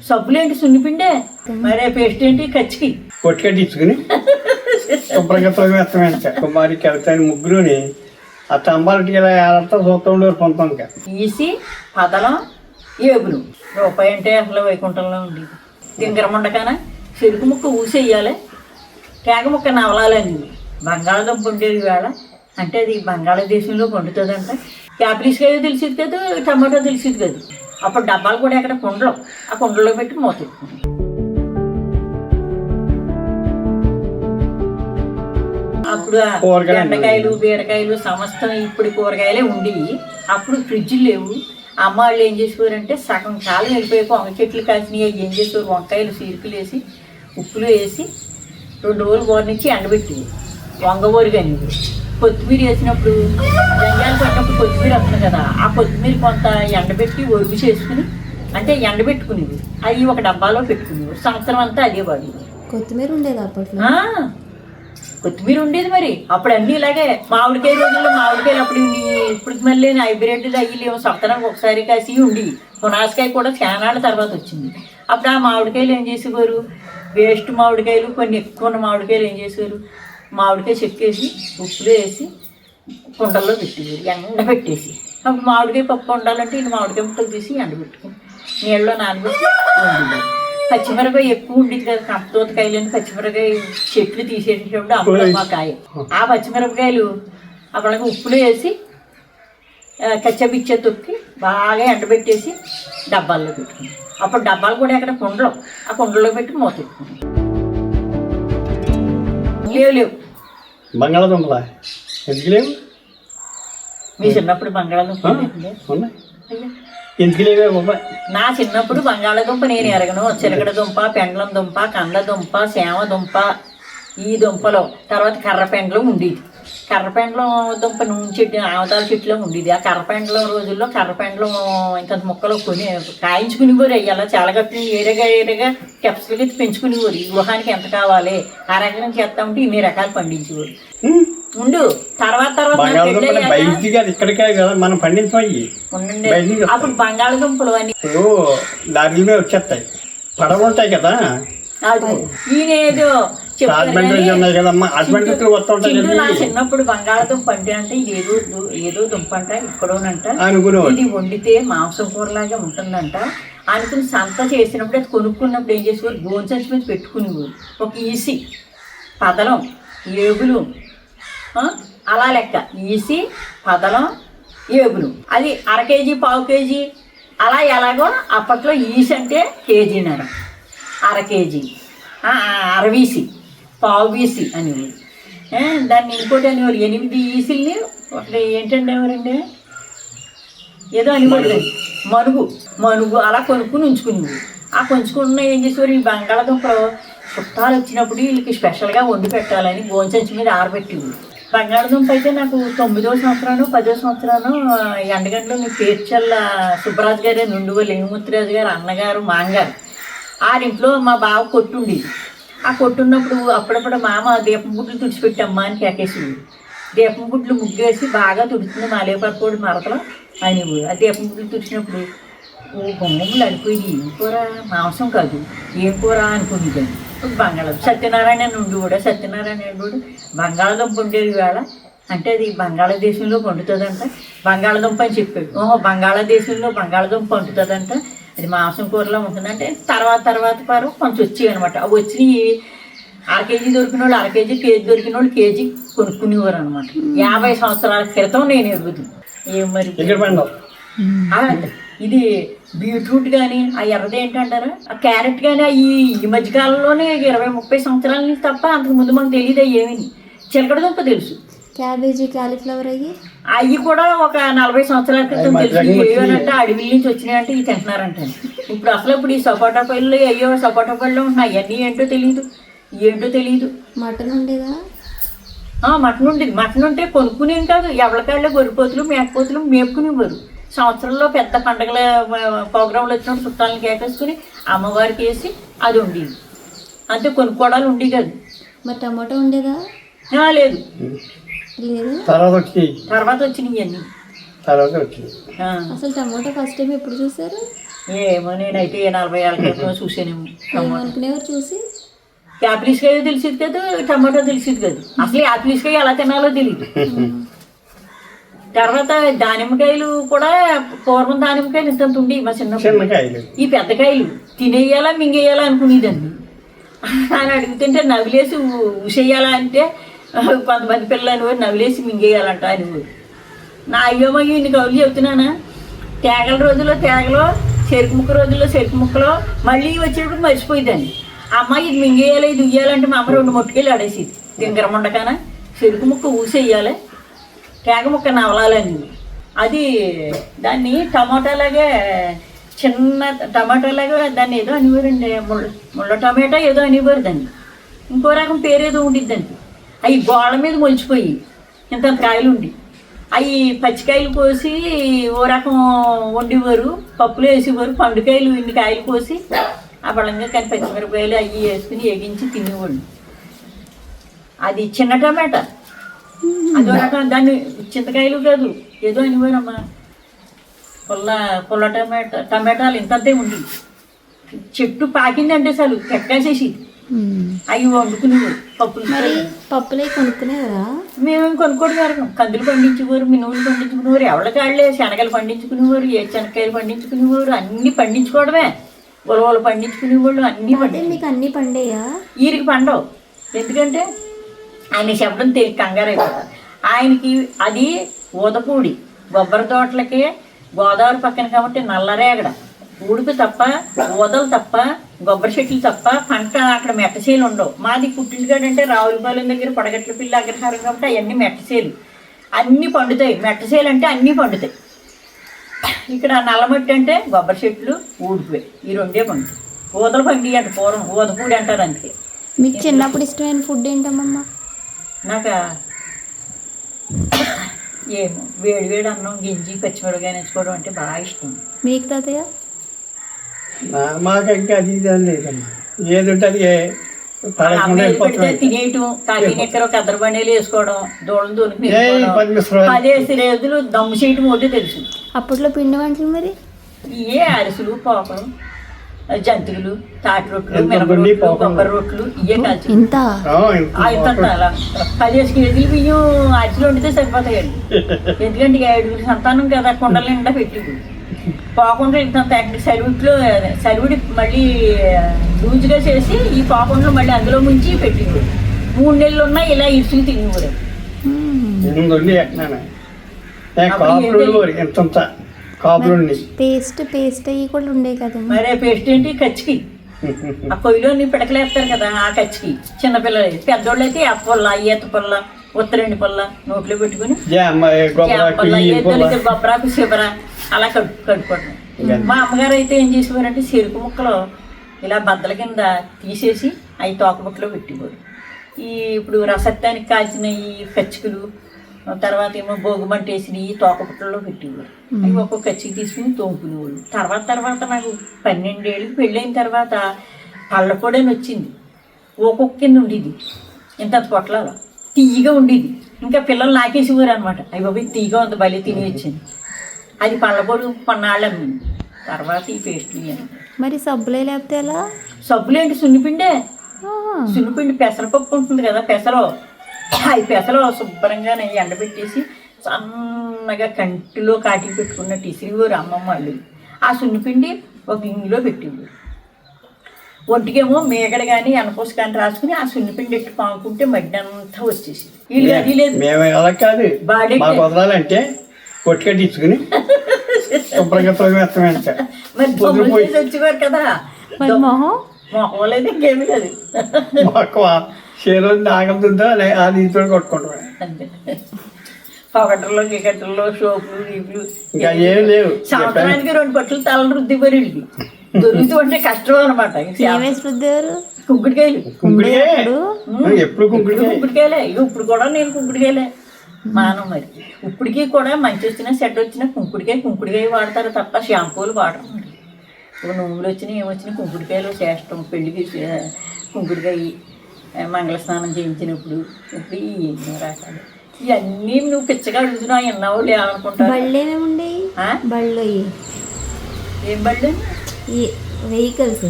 సబ్బులేంటి సున్నిపిండే, మరే పేస్ట్ ఏంటి కచ్చికి కొట్టుకట్టించుకుని శుభ్రంగా తొగవేస్తామంట. కుమారి కవితని ముగ్గురుని ఆ స్తంభాలకి ఇలా ఏళ్ళతో చూస్తూ ఉండేవారు కొంత ఈసి పదలం ఏగులు. రూపాయి అంటే అసలు వైకుంఠంలో ఉండేది. దింగరముండకాన చెరుకు ముక్క ఊసేయాలి, తేగ ముక్క నవలాలని. బంగాళదుంప ఉండేది వేళ అంటే అది బంగాళాదేశంలో పండుతుందంట. యాపిల్స్కాయ తెలిసేది కదా, టమాటో తెలిసేది కదా. అప్పుడు డబ్బాలు కూడా ఎక్కడ కుండలు, ఆ కుండలో పెట్టి మూతెట్టుకుని అప్పుడు బెండకాయలు బీరకాయలు సమస్తం ఇప్పుడు కూరగాయలే ఉండేవి. అప్పుడు ఫ్రిడ్జ్లు లేవు. అమ్మ వాళ్ళు ఏం చేసేవారంటే సగం కాలం వెళ్ళిపోయాక వంగ చెట్లు కాసినవి ఏం చేసేవారు, వంకాయలు సీరుకులు వేసి ఉప్పులు వేసి 2 రోజులు బోర్నిచ్చి ఎండబెట్టి వంగబోరుగా అనేది. కొత్తిమీర వేసినప్పుడు జంగాలు పట్టినప్పుడు కొత్తిమీర వస్తుంది కదా, ఆ కొత్తిమీర కొంత ఎండబెట్టి ఒరుగు చేసుకుని అంటే ఎండబెట్టుకునేవి. అవి ఒక డబ్బాలో పెట్టుకునేవి. సంవత్సరం అంతా అదే వాడి. కొత్తిమీర ఉండేది అప్పట్లో. కొత్తిమీర ఉండేది మరి. అప్పుడు అన్నీ ఇలాగే మామిడికాయ రోజుల్లో మామిడికాయలు అప్పుడు ఇప్పుడు మళ్ళీ హైబ్రిడ్ అయ్యి సంవత్సరానికి ఒకసారి కాసి ఉండి. పునాసకాయ కూడా చానాళ్ళ తర్వాత వచ్చింది. అప్పుడు ఆ మామిడికాయలు ఏం చేసేవారు, వేస్ట్ మామిడికాయలు కొన్ని ఎక్కువ ఉన్న మామిడికాయలు ఏం చేసేవారు, మామిడికాయ చెక్కేసి ఉప్పులో వేసి కుండల్లో పెట్టేవారు, ఎండబెట్టేసి. అప్పుడు మామిడికాయ పప్పు వండాలంటే ఇది మామిడికాయ ముక్కలు తీసి ఎండబెట్టుకుని నీళ్ళలో నానబెట్టి వండుతారు. పచ్చిమిరకాయ ఎక్కువ ఉండేది కదా, కంపతోతకాయలని పచ్చిమిరకాయ చెట్లు తీసేటప్పుడు అమ్మ కాయ. ఆ పచ్చిమిరపకాయలు అప్పటికి ఉప్పులో వేసి కచ్చబిచ్చ తొక్కి బాగా ఎండబెట్టేసి డబ్బాల్లో పెట్టుకుని. అప్పుడు డబ్బాలు కూడా ఎక్కడ కుండలు, ఆ కుండలో పెట్టి మూతెట్టుకుని. లేవు బంగాళదుంపలా ఎందుకు లేవు? మీ చిన్నప్పుడు బంగాళదుంప ఎందుకు లేవే? నా చిన్నప్పుడు బంగాళదుంప నేను ఎరగను. చిలకడ దుంప, పెండ్లం దుంప, కంద దుంప, సేమ దుంప, ఈ దుంపలో తర్వాత కర్రపెండ్లం ఉండేది. కర్రపెండ్లం దుంప నూనె చెట్టు ఆవతాల చెట్టులో ఉండేది. ఆ కర్రపెండ్లం రోజుల్లో కర్రపెండ్లం ఇంత ముక్కలు కాయించుకునేవారు. అలా చాలా గట్టి ఏరగా కెప్స్లకి పెంచుకునేవారు. ఈ గృహానికి ఎంత కావాలి ఆ రకం చేస్తా ఉంటే ఇన్ని రకాలు పండించేవారు. ఉండు తర్వాత మనం పండించమయ్యి ఉండండి. అప్పుడు బంగాళదుంపలు అని లారీల మీద వచ్చేస్తాయి, పడవ ఉంటాయి కదా. ఈయనేదో నా చిన్నప్పుడు బంగాళదుంప అంటే ఇది ఏదో దుంప అంట ఇక్కడోనంట, ఇది వండితే మాంసం కూరలాగా ఉంటుందంట అనుకుని సంత చేసినప్పుడు అది కొనుక్కున్నప్పుడు ఏం చేసేవారు, గోంచంచి మీద పెట్టుకునేవారు. ఒక ఈసి పదలం ఏగులు అలా లెక్క. ఈసి పదలం ఏగులు అది 1/2 కేజీ 1/4 కేజీ అలా. ఎలాగో అప్పట్లో ఈసి అంటే కేజీన్నర, 1/2 కేజీ, అరవీసి, పావు వీసి అనేవారు. దాన్ని ఇంకోటి అనేవారు 8 ఈసీల్ని ఒకటి ఏంటంటే ఎవరండి ఏదో అనేవారు మనుగు అలా కొనుక్కుని ఉంచుకునేవారు. ఆ కొంచుకున్న ఏం చేసేవారు, ఈ బంగాళదుంపలు చుట్టాలు వచ్చినప్పుడు వీళ్ళకి స్పెషల్గా వండి పెట్టాలని గోంచంచి మీద ఆరబెట్టేవారు. బంగాళదుంప అయితే నాకు 9వ సంవత్సరాలు 10వ సంవత్సరాలు ఎండగంటలో మీ పేర్చల్ల సుబ్బరాజు గారు, నుండుగో లింగమూర్తిరాజు గారు అన్నగారు మాంగారు ఆరింట్లో మా బావ కొట్టుండేది. ఆ కొట్టున్నప్పుడు అప్పుడప్పుడు మామ దీపం గుడ్లు తుడిచిపెట్టమ్మా అని కేకేసేవాడు. దీపం గుడ్లు ముగ్గేసి బాగా తుడుతుంది మాలేపరకోడి మరకలో అనేవాడు. ఆ దీపం గుడ్లు తుడిచినప్పుడు బొమ్మలు అడిపోయి ఏం కూర, మాంసం కాదు ఏం కూర అనుకునేదాన్ని. బంగాళదుంప సత్యనారాయణ నుండి కూడా బంగాళదుంప ఉండేది వేళ అంటే అది బంగాళాదేశంలో పండుతుందంట. బంగాళదుంప అని చెప్పాడు. బంగాళాదేశంలో బంగాళదుంప పండుతుందంట, అది మాంసం కూరలో ఉంటుందంటే. తర్వాత పారు కొంచెం వచ్చేవి అనమాట. అవి వచ్చినవి 1/2 కేజీ దొరికిన వాళ్ళు 1/2 కేజీ, కేజీ దొరికిన వాళ్ళు కేజీ కొనుక్కునేవారు అనమాట. 50 సంవత్సరాల క్రితం నేను ఎరుగుతుంది. ఏం మరి ఇది బీట్రూట్ కానీ ఆ ఎర్రది ఏంటంటారా, ఆ క్యారెట్ కానీ ఈ మధ్యకాలంలోనే 20-30 సంవత్సరాల నుంచి తప్ప అంతకు ముందు మనకు తెలియదు. ఏమీ చిలకడ దుంప తెలుసు, క్యాబేజీ, కాలీఫ్లవర్ అవి కూడా ఒక 40 సంవత్సరాల క్రితం తెలుసు. ఏమనంటే అడవిల నుంచి వచ్చినాయంటే ఇవి తింటున్నారంట. ఇప్పుడు అసలు ఇప్పుడు ఈ సపోటా పళ్ళు అయ్యో సపోటా పళ్ళు ఉంటున్నాయి. అవన్నీ ఏంటో తెలియదు. మటన్ ఉండేదా? మటన్ ఉండేది. మటన్ ఉంటే కొనుక్కునేం కాదు, ఎవరికాళ్ళ గొర్రెపోతులు మేకపోతులు మేపుకునేవారు. సంవత్సరంలో పెద్ద పండుగల ప్రోగ్రాంలు వచ్చినప్పుడు చుట్టాలను కేకేసుకుని అమ్మవారికి వేసి అది ఉండేది. అంతే, కొనుక్కోవడాలు ఉండేవి కాదు. మరి టమాటో ఉండేదా? లేదు, తర్వాత వచ్చినాయి అన్నీ. అసలు టమాటో ఫస్ట్ టైం ఎప్పుడు చూసారు? ఏమో నేనైతే 40 ఏళ్ళ క్రితం చూసానేమో. ఏమనుకునేవారు చూసి? యాపిల్స్కాయ తెలిసింది కదా, టమాటో తెలిసింది కదా. అసలు యాపిల్స్కాయ ఎలా తినాలో తెలియదు. తర్వాత దానిమ్మకాయలు కూడా పూర్వం దానిమ్మకాయలు ఇంత ఉండి మా చిన్నప్పుడు. ఈ పెద్దకాయలు తినేయాలా మింగేయాలా అనుకునేదాన్ని. అని అడుగుతుంటే నవిలేసి ఊసేయాలా అంటే కొంతమంది పిల్లలు అనేవారు నవిలేసి మింగేయాలంట అనేవారు. నా అయ్యోమయ్య ఇన్ని కవులు చెబుతున్నానా. తేగల రోజుల్లో తేగలో, చెరుకు ముక్క రోజుల్లో చెరుకు ముక్కలో, మళ్ళీ వచ్చేటప్పుడు మర్చిపోయేదాన్ని. అమ్మాయి ఇది మింగేయాలి ఇది ఉయ్యాలంటే మా అమ్మ 2 మొట్టుకెళ్ళి ఆడేసేది. దింగర ముండకాన చెరుకు ముక్క ఊసేయాలి, తేగ ముక్క నవలాలని. అది దాన్ని టమాటాలాగా చిన్న టమాటాలాగా దాన్ని ఏదో అనివారండి, ముళ్ళ టమాటా ఏదో అనివారు దాన్ని. ఇంకో రకం పేరేదో ఉండిద్దండి. అవి గోళ్ళ మీద మొలిచిపోయి ఇంత కాయలు ఉండి అవి పచ్చికాయలు కోసి ఓ రకం వండేవారు, పప్పులు వేసేవారు. పండుకాయలు ఇన్ని కాయలు కోసి ఆ బలంగా కానీ పచ్చిమిరపకాయలు అవి వేసుకుని వేగించి తినేవాళ్ళు. అది చిన్న టమాటా, అదో రకం. దాన్ని చింతకాయలు కాదు ఏదో అనివారమ్మా. పుల్ల టమాటాలు ఇంతంతే ఉండి చెట్టు పాకిందంటే అసలు ఎక్కేసేసి అవి వండుకునేవారు. పప్పులే కొనుక్కునేవారా? మేమేమి కొనుక్కోవడం. కందులు పండించేవారు, మినువులు పండించుకునేవారు, ఎవరికాళ్ళే శనగలు పండించుకునేవారు, ఏ శనగకాయలు పండించుకునేవారు. అన్ని పండించుకోవడమే. ఉలవలు పండించుకునేవాళ్ళు అన్ని. మీకు అన్ని పండేయా? వీరికి పండవు. ఎందుకంటే ఆయన చెప్పడం కంగారు అయిపోతారు. ఆయనకి అది ఊదపూడి కొబ్బరి తోటలకే గోదావరి పక్కన కాబట్టి నల్లరేగడ ఊడుపు తప్ప, ఊదలు తప్ప, కొబ్బరి చెట్లు తప్ప పంట అక్కడ మెట్టసేలు ఉండవు. మాది పుట్టింటిగాడు అంటే రావులపాలెం దగ్గర పడగట్ల పిల్ల అగ్రహారం కాబట్టి అవన్నీ మెట్టసేలు అన్నీ పండుతాయి. మెట్టసేలు అంటే అన్నీ పండుతాయి. ఇక్కడ నల్లమట్టి అంటే కొబ్బరి చెట్లు ఊడిపోయి ఈ 2 పండుతాయి. ఊదలు పండి అంటే పూర్వం ఊదపూడి అంటారు. అందుకే. మీకు చిన్నప్పుడు ఇష్టమైన ఫుడ్ ఏంటమ్మా? నాకు ఏమో వేడి అన్నం గింజి పచ్చిమిరపకాయ నేర్చుకోవడం అంటే బాగా ఇష్టం. మీకు తాతయ్య? మాకు ఇంకా అది లేదమ్మా. ఏది ఉంటే అది తినేయటం, కాకినెక్కర కద్దరబండీలు వేసుకోవడం, దూడలు దొరికి 10 రోజులు దమ్ము చేయటం ఒకటి తెలుసు. అప్పట్లో పిండి వంటలు మరి ఇవే అరిసెలు, పోకలు, జంతువులు, తాటి రొట్లు, మినపరొట్లు, కొబ్బరి రొట్లు ఇవే కాల్చి ఇంత అలా 15 కేజీలు బియ్యం అరిసెలు వండితే సరిపోతాయండి. ఎందుకంటే 7 సంతానం కదా, కుండల నిండా పెట్టి పోకుండా ఇంత సలివిడి మళ్ళీ లూజుగా చేసి ఈ పోకుండా మళ్ళీ అందులో ముంచి పెట్టింది. 3 నెలలు ఉన్నా ఇలా ఇసులు తినేవారు. పేస్ట్ అవి కూడా ఉండే కదా. మరే పేస్ట్ ఏంటి? కచ్చికి ఆ పొయ్యిలో పిడకలేస్తారు కదా, ఆ కచ్చికి. చిన్నపిల్లలు, పెద్దోళ్ళు అయితే ఆ పొల్ల, ఈత పొల్ల, ఉత్తరండి పొల్ల నోట్లో పెట్టుకుని బొబ్బరాకు శిబరా అలా కడుక్కోవడం. మా అమ్మగారు అయితే ఏం చేసేవారంటే చెరుకు ముక్కలు ఇలా బద్దల కింద తీసేసి అవి తోకబుట్టలో పెట్టేవారు. ఇప్పుడు రసత్తానికి కాల్చిన ఈ కచ్చికలు, తర్వాత ఏమో భోగిమంట వేసినవి తోకబుట్టలో పెట్టేవారు. అవి ఒక్కొక్క కచ్చికి తీసుకుని తోముకునేవాళ్ళు. తర్వాత నాకు 12 ఏళ్ళకి పెళ్ళైన తర్వాత పళ్ళపొడని వచ్చింది. ఒక్కొక్క కింద ఉండేది ఇంత పొట్లాలో, తీయగా ఉండేది. ఇంకా పిల్లలు నాకేసేవారు అనమాట. అవి బాబు తీయగా ఉంది, బలి తిని వచ్చింది. అది పళ్ళపొడి కొన్నాళ్ళు అమ్మింది. తర్వాత ఈ పేస్ట్లు. మరి సబ్బులే లేకపోతే ఎలా? సబ్బులు ఏంటి? సున్నిపిండే. సున్నిపిండి పెసరపప్పు ఉంటుంది కదా, పెసలు. అవి పెసలు శుభ్రంగా ఎండబెట్టేసి సన్నగా కంటిలో కాటికి పెట్టుకున్నట్టు ఇసిరివారు అమ్మమ్మ వాళ్ళు. ఆ సున్నిపిండి ఒక గిన్నెలో పెట్టేవారు. ఒంటికేమో మేగడ కానీ ఎనపోసి కానీ రాసుకుని ఆ సున్నిపిండి ఎట్టు పాముకుంటే మడ్డి అంతా వచ్చేసి వదలాలంటే కొట్టుకట్టించుకుని శుభ్రంగా తోమేస్తామంటే మరి వచ్చేవారు కదా. మొహం లేదు, ఇంకేమి లేదు. చీరలు నాగలుతుందో ఆ నీతో కొట్టుకుంటాం. పొగటల్లో గిగట్టల్లో సోపులు నీపులు ఇంకా ఏం లేవు. సంవత్సరానికి 2 పట్లు తలలు రుద్దిపోయి దొరుకుతూ ఉంటే కష్టం అనమాట. కుంకుడికాయలు ఎప్పుడు కుంకుడికాయలే. ఇప్పుడు కూడా నేను కుంకుడికాయలే మానం. మరి ఇప్పటికీ కూడా మంచి వచ్చినా చెడ్డ వచ్చినా కుంకుడికాయ వాడతారు తప్ప షాంపూలు వాడరు. మరి ఇప్పుడు నువ్వులు వచ్చినాయి ఏమొచ్చినా కుంకుడికాయలు చేస్తాం. పెళ్ళికి కుంకుడికాయ, మంగళ స్నానం చేయించినప్పుడు ఇప్పుడు ఎన్నో రకాలు. ఇవన్నీ నువ్వు పిచ్చగా అడుగుతున్నావు. ఎన్నో లేవనుకుంటా. బళ్ళు ఏమేమి ఉండేవి? బళ్ళు ఏం బళ్ళు? ఈ వెహికల్స్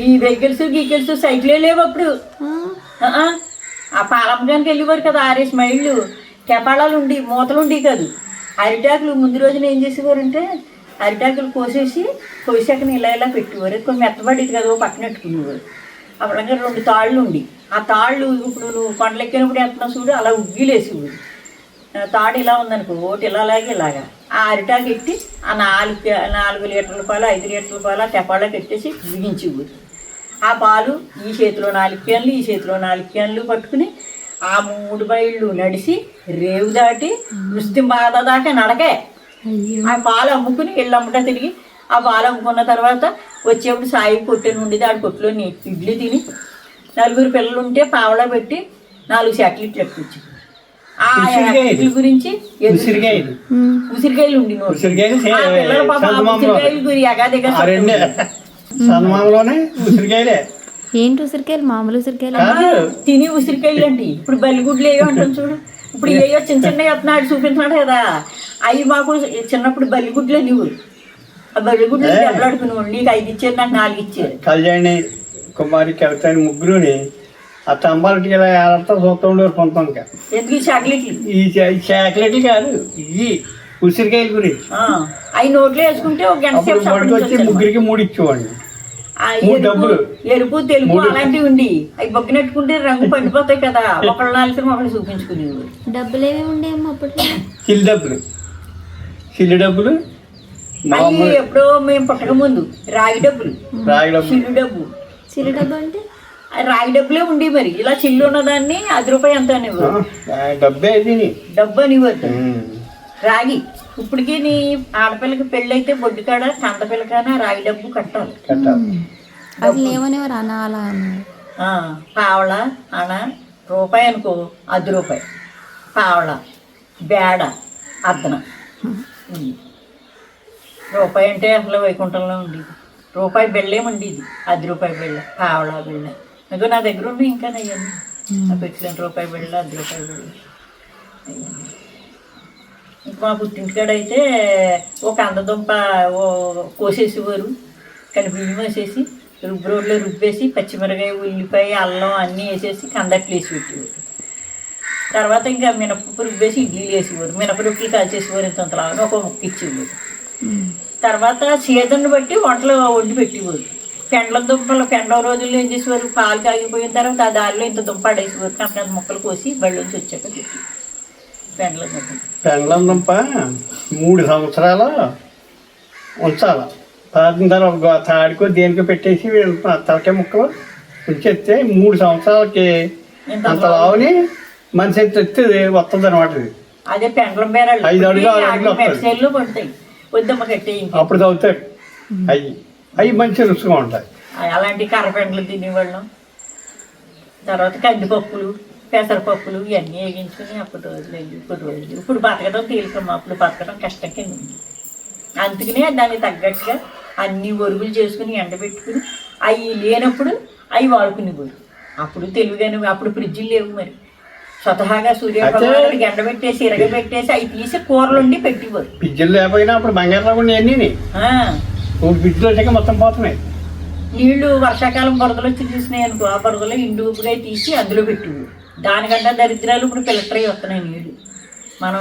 ఈ వెహికల్స్ సైకిలే లేవు అప్పుడు. ఆ పాలమ్మగానికి వెళ్ళేవారు కదా 6 మైళ్ళు, కెపాళాలు ఉండి మూతలు ఉండి కాదు. అరిటాకులు ముందు రోజున ఏం చేసేవారంటే అరిటాకులు కోసాక ఇలా పెట్టేవారు. కొంచెం మెత్తబడేది కదా, ఓ పక్కన పెట్టుకునేవారు. అప్పటికే 2 తాళ్ళు ఉండి, ఆ తాళ్ళు ఇప్పుడు నువ్వు కొండలెక్కినప్పుడు వేస్తున్నావు చూడు, అలా ఉగ్గిలేసేవారు. తాడు ఇలా ఉందనుకో, ఒకటి ఇలాగా ఆ అరిటాకు ఎట్టి ఆ 4 లీటర్ల పాలు 5 లీటర్ల పాలు ఆ తెపాళ్ళకి ఎట్టేసి బిగించేవారు. ఆ పాలు ఈ చేతిలో 4 క్యాన్లు, ఈ చేతిలో 4 క్యాన్లు పట్టుకుని ఆ 3 మైళ్ళు నడిచి రేవు దాటి బాధ దాకా నడకే. ఆ పాలు అమ్ముకుని ఇళ్ళు అమ్మటా తిరిగి ఆ పాలు అమ్ముకున్న తర్వాత వచ్చేప్పుడు సాయి కొట్టెను ఉండేది. ఆడ కొట్టులో ఇడ్లీ తిని 4 పిల్లలు ఉంటే పావలా పెట్టి 4 చాక్లెట్లు ఎక్కించి ఆ చాక్లెట్ల గురించి ఉసిరికాయలు ఉండి పిల్లలు పాప ఉసిరికాయలు గురి ఎగాదిగా ఉసిరికాయలే. ఏంటి ఉసిరికాయలు? మామూలు ఉసిరికాయలు తిని ఉసిరికాయలు అండి. ఇప్పుడు బల్లిగుడ్లు ఏవో అంటాం చూడు, ఇప్పుడు ఏవో చిన్న వస్తున్నాడు చూపించినాడు కదా, అవి మాకు చిన్నప్పుడు బల్లిగుడ్లే నువ్వు. ఆ బల్లిగుడ్లు దెబ్బలాడుకునేవాడు. నీకు 5 ఇచ్చారు, నాకు 4 ఇచ్చారు. కళ్యాణి, కుమారి, కవితని ముగ్గురుని ఆ తంబాలకి ఇలా ఏళ్ళతో చూస్తూ ఉండేవారు కొంత. ఎందుకు ఈ చాక్లెట్లు? ఈ చాక్లెట్లు కాదు, ఈ ఉసిరికాయల గురించి. అవి నోట్లో వేసుకుంటే ఒక గంట సేపు వచ్చి ముగ్గురికి 3 ఇచ్చేవాడిని. ఎరుపు తెలుపు అలాంటివి ఉండి అవి బొగ్గినట్టుకుంటే రంగు పండిపోతాయి కదా, ఒకళ్ళు 4 ఒకళ్ళు చూపించుకునేవారు. డబ్బులు ఏమేమి ఉండేమో అప్పట్లో? చిల్లి డబ్బులు అవి ఎప్పుడో మేము పుట్టక ముందు రాగి డబ్బులు, చిల్లు డబ్బు అంటే రాగి డబ్బులే ఉండి. మరి ఇలా చిల్లు ఉన్నదాన్ని 10 రూపాయలు ఎంత అనేవారు, డబ్బు అనేవారు. రాగి ఇప్పటికీ నీ ఆడపిల్లకి పెళ్ళైతే బొడ్డుకాడ కందపిల్లకాన రాగి డబ్బు కట్టాలి. అసలు ఏమనేవారు? అనా అలా పావళ అన రూపాయి అనుకో 10 రూపాయలు, పావళ బేడ అద్దన. రూపాయి అంటే అసలు వైకుంఠంలో ఉండేది. రూపాయి బెళ్ళేమి ఉండేది, 10 రూపాయి బెళ్ళ, పావళ బెళ్ళ. ఇంకా నా దగ్గర ఉన్నాయి ఇంకా అయ్యాను నా పెట్టలేను. రూపాయి బెళ్ళ 10 రూపాయల బెళ్ళ. ఇంకా మా పుట్టింటికాడ అయితే ఒక అందదుంప కోసేసేవారు, కానీ బియ్యం వేసేసి రోడ్లో రుబ్బేసి పచ్చిమిరకాయ ఉల్లిపాయ అల్లం అన్నీ వేసేసి కందట్లు వేసి పెట్టేవారు. తర్వాత ఇంకా మినపప్పు రుబ్బేసి ఇడ్లీలు వేసేవారు. మినపరొట్లు కాల్చేసేవారు, ఇంతలా ఒక ముక్క ఇచ్చేవారు. తర్వాత సీజన్ బట్టి వంటలు వండి పెట్టేవారు. పెండవ రోజుల్లో ఏం చేసేవారు, పాలు కాగిపోయిన తర్వాత ఆ దారిలో ఇంత దుంప ఆడేసేవారు. కంత ముక్కలు కోసి బళ్ళలోంచి వచ్చాక పెట్టి పెండలం దుంప 3 సంవత్సరాలు ఉంచాలి. తాగిన తర్వాత తాడికో దేనికో పెట్టేసి తలకాయ ముక్కలు ఉంచేస్తే 3 సంవత్సరాలకి అంత లావుని మనిషి ఎత్తే వస్తుంది అనమాట. అదే పెండలం బేరాలు 5 అడుగులు పడతాయి, వద్దమ్మ కట్టే అప్పుడు చదువుతాయి. అవి మంచి రుచిగా ఉంటాయి. అలాంటి కర్రపెండలు తినేవాళ్ళం. తర్వాత కందిపప్పులు పెసరపప్పులు ఇవన్నీ వేగించుకుని అప్పటి రోజులు ఇప్పుడు బతకడం తేలికమ్మ, అప్పుడు బతకడం కష్టం కింద ఉంది. అందుకనే దానికి తగ్గట్టుగా అన్ని ఒరుగులు చేసుకుని ఎండబెట్టుకుని అవి లేనప్పుడు అవి వాడుకునేవారు. అప్పుడు తెలివిగానే అప్పుడు ఫ్రిడ్జ్లు లేవు. మరి స్వతహాగా సూర్యభగవానుడికి ఎండబెట్టేసి ఇరగబెట్టేసి అవి తీసి కూరలు వండి పెట్టేవారు. ఫ్రిడ్జ్లు లేకపోయినా అప్పుడు బంగారం కూడా అన్నీ ఫ్రిడ్జ్లో వచ్చాక మొత్తం పోతున్నాయి. నీళ్లు వర్షాకాలం బురదలు వచ్చి తీసినాయి అనుకో, ఆ బురదలో ఇండుగా తీసి అందులో పెట్టేవారు. దానికంటే దరిద్రాలు ఇప్పుడు ఫిల్టర్ అయ్యి వస్తున్నాయి నీళ్ళు. మనం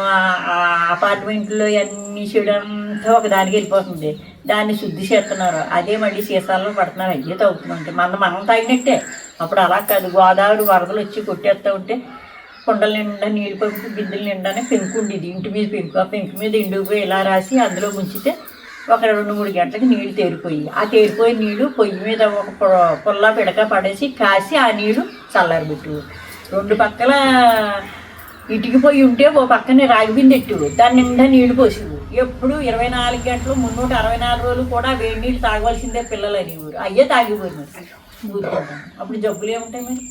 అపార్ట్మెంట్లో అన్ని చెడంతా ఒక దానికి వెళ్ళిపోతుంది, దాన్ని శుద్ధి చేస్తున్నారు. అదే మళ్ళీ సీసాల్లో పడుతున్నారు, అయ్యే తాగుతుంటే మనం తాగినట్టే. అప్పుడు అలా కాదు, గోదావరి వరదలు వచ్చి కొట్టేస్తూ ఉంటే కుండల నిండా నీళ్ళు పంపు బిందెల నిండానే పెంకు ఉండేది, ఇంటి మీద పెంకు. ఆ పెంకు మీద ఇండుకు ఇలా రాసి అందులో ముంచితే ఒక 2-3 గంటలకు నీళ్ళు తేరిపోయి, ఆ తేరిపోయిన నీళ్ళు పొయ్యి మీద ఒక పుల్ల పిడక పడేసి కాసి ఆ నీళ్ళు చల్లారబెట్టు. 2 పక్కల ఇటుకి పొయ్యి ఉంటే ఓ పక్కనే రాగి బిందె ఎట్టు, దాని నిండా నీళ్లు పోసేవు. ఎప్పుడు 24 గంటలు 364 రోజులు కూడా వేడి నీళ్ళు తాగవలసిందే పిల్లలు అనేవారు. అయ్యే తాగిపోయి మరి ఊరుకుంటాను. అప్పుడు జబ్బులు ఏముంటాయి మరి.